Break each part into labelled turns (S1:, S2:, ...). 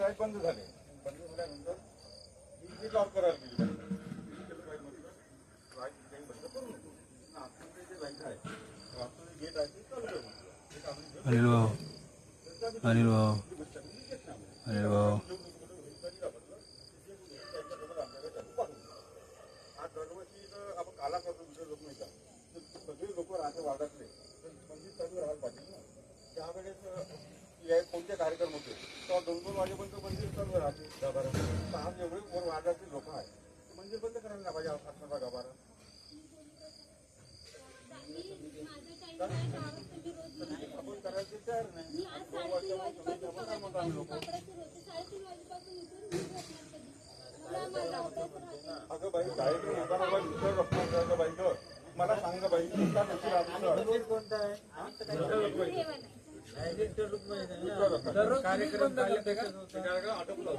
S1: Light बंद झाले. बंद झाल्यानंतर ही लॉक करायला गेली. लाईट बंद करू नको. आतमध्ये जे लाईट आहे आतमध्ये गेट आहे ते चालू आहे.
S2: अनिल भाऊ, अनिल भाऊ, अनिल भाऊ.
S1: आपण काला करतो दुसरे लोक नाही का, सगळे लोक राहते वार्डातले म्हणजे चालू राहायला पाहिजे ना. त्यावेळेस कोणते कार्यक्रम होते तेव्हा 2-2 वाजेपर्यंत मंदिर चालू राहते. गाभारा आज एवढे वर वार्डातले लोक आहेत मंदिर बंद करायला नाही पाहिजे. असणारा गाभारा आपण करायचे तयार नाही. अगं बाई गायत्री नकाराला विचार रखणार बाई ग. मला सांग बाई कोणता कोणता आहे कार्यक्रम आटोपला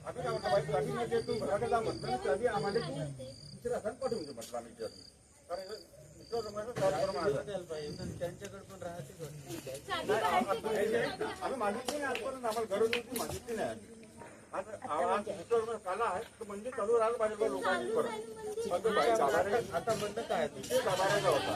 S1: आम्ही काय म्हणतो बाई ट्रॅफिक तू घराकडे म्हणतो कधी आम्हाला तू दुसऱ्या हातात पाठवून दे म्हटलं. आम्ही कारण
S3: त्यांच्याकडे पण राहते.
S1: आम्ही मागितली नाही आजपर्यंत. आम्हाला गरज होती मागितली नाही. आज काला आहे तर म्हणजे चालू राहायला पाहिजे लोकांनी परत. आता बंद काय तिथे गाभाऱ्याचा होता.